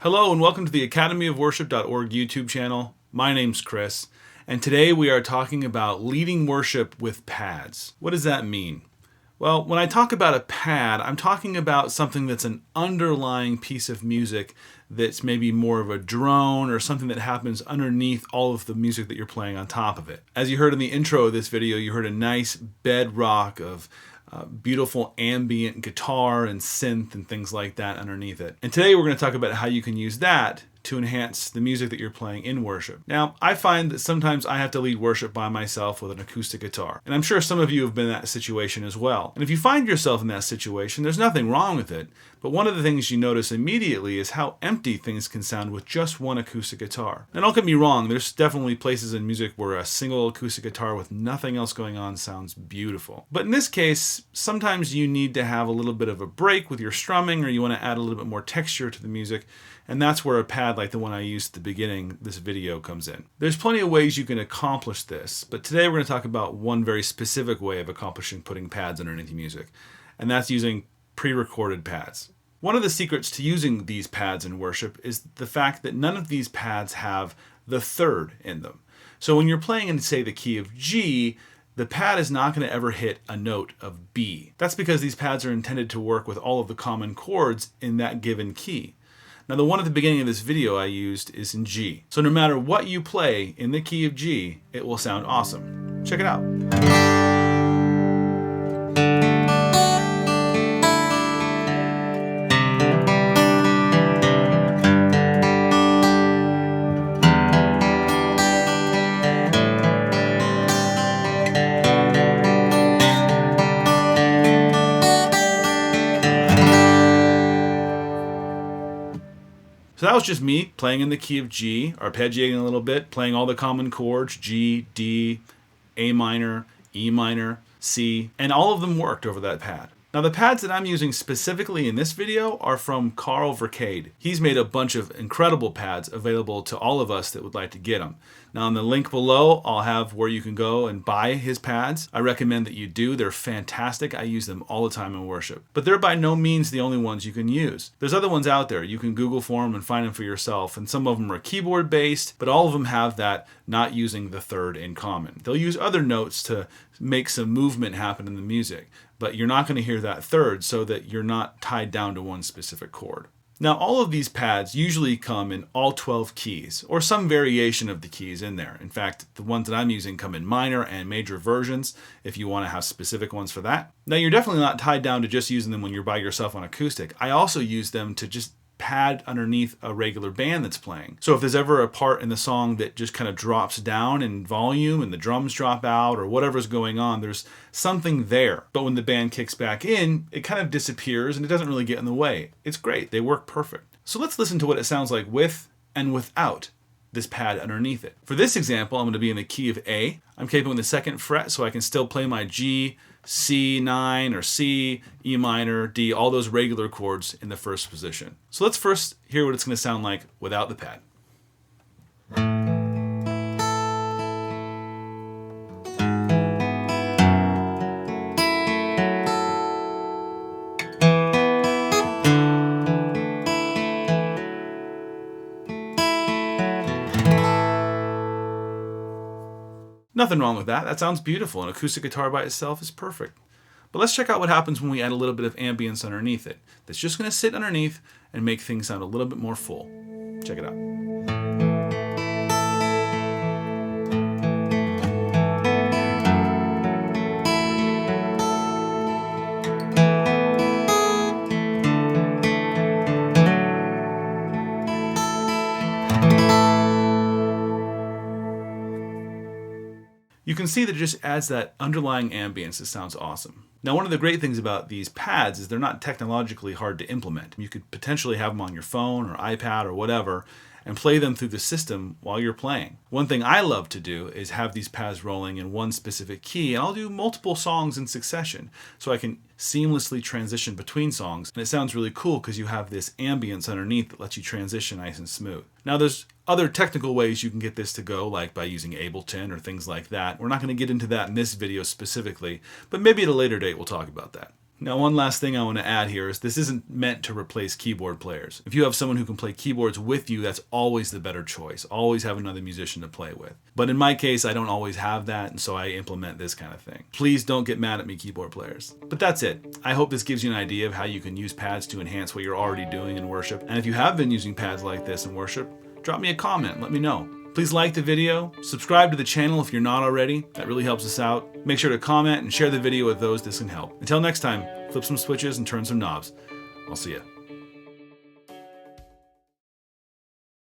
Hello and welcome to the academyofworship.org YouTube channel. My name's Chris, and today we are talking about leading worship with pads. What does that mean? Well, when I talk about a pad, I'm talking about something that's an underlying piece of music that's maybe more of a drone or something that happens underneath all of the music that you're playing on top of it. As you heard in the intro of this video, you heard a nice bedrock of beautiful ambient guitar and synth and things like that underneath it. And today we're going to talk about how you can use that to enhance the music that you're playing in worship. Now, I find that sometimes I have to lead worship by myself with an acoustic guitar. And I'm sure some of you have been in that situation as well. And if you find yourself in that situation, there's nothing wrong with it. But one of the things you notice immediately is how empty things can sound with just one acoustic guitar. Now, don't get me wrong, there's definitely places in music where a single acoustic guitar with nothing else going on sounds beautiful. But in this case, sometimes you need to have a little bit of a break with your strumming, or you want to add a little bit more texture to the music. And that's where a pad like the one I used at the beginning of this video comes in. There's plenty of ways you can accomplish this, but today we're going to talk about one very specific way of accomplishing putting pads underneath music, and that's using pre-recorded pads. One of the secrets to using these pads in worship is the fact that none of these pads have the third in them. So when you're playing in, say, the key of G, the pad is not going to ever hit a note of B. That's because these pads are intended to work with all of the common chords in that given key. Now, the one at the beginning of this video I used is in G. So no matter what you play in the key of G, it will sound awesome. Check it out. So that was just me playing in the key of G, arpeggiating a little bit, playing all the common chords, G, D, A minor, E minor, C, and all of them worked over that pad. Now, the pads that I'm using specifically in this video are from Carver Cade. He's made a bunch of incredible pads available to all of us that would like to get them. Now, in the link below, I'll have where you can go and buy his pads. I recommend that you do. They're fantastic. I use them all the time in worship. But they're by no means the only ones you can use. There's other ones out there. You can Google for them and find them for yourself. And some of them are keyboard-based, but all of them have that not using the third in common. They'll use other notes to make some movement happen in the music, but you're not going to hear that third, so that you're not tied down to one specific chord. Now, all of these pads usually come in all 12 keys, or some variation of the keys in there. In fact, the ones that I'm using come in minor and major versions, if you want to have specific ones for that. Now, you're definitely not tied down to just using them when you're by yourself on acoustic. I also use them to just pad underneath a regular band that's playing. So if there's ever a part in the song that just kind of drops down in volume and the drums drop out or whatever's going on, there's something there. But when the band kicks back in, it kind of disappears and it doesn't really get in the way. It's great. They work perfect. So let's listen to what it sounds like with and without this pad underneath it. For this example, I'm going to be in the key of A. I'm capable in the 2nd fret, so I can still play my G, C9 or C, E minor, D, all those regular chords in the first position. So let's first hear what it's going to sound like without the pad. Nothing wrong with that. That sounds beautiful. An acoustic guitar by itself is perfect. But let's check out what happens when we add a little bit of ambience underneath it. That's just going to sit underneath and make things sound a little bit more full. Check it out. You can see that it just adds that underlying ambience that sounds awesome. Now, one of the great things about these pads is they're not technologically hard to implement. You could potentially have them on your phone or iPad or whatever and play them through the system while you're playing. One thing I love to do is have these pads rolling in one specific key, and I'll do multiple songs in succession so I can seamlessly transition between songs. And it sounds really cool because you have this ambience underneath that lets you transition nice and smooth. Now, there's other technical ways you can get this to go, like by using Ableton or things like that. We're not going to get into that in this video specifically, but maybe at a later date we'll talk about that. Now, one last thing I want to add here is this isn't meant to replace keyboard players. If you have someone who can play keyboards with you, that's always the better choice. Always have another musician to play with. But in my case, I don't always have that, and so I implement this kind of thing. Please don't get mad at me, keyboard players. But that's it. I hope this gives you an idea of how you can use pads to enhance what you're already doing in worship. And if you have been using pads like this in worship, drop me a comment and let me know. Please like the video, subscribe to the channel if you're not already. That really helps us out. Make sure to comment and share the video with those this can help. Until next time, flip some switches and turn some knobs. I'll see ya.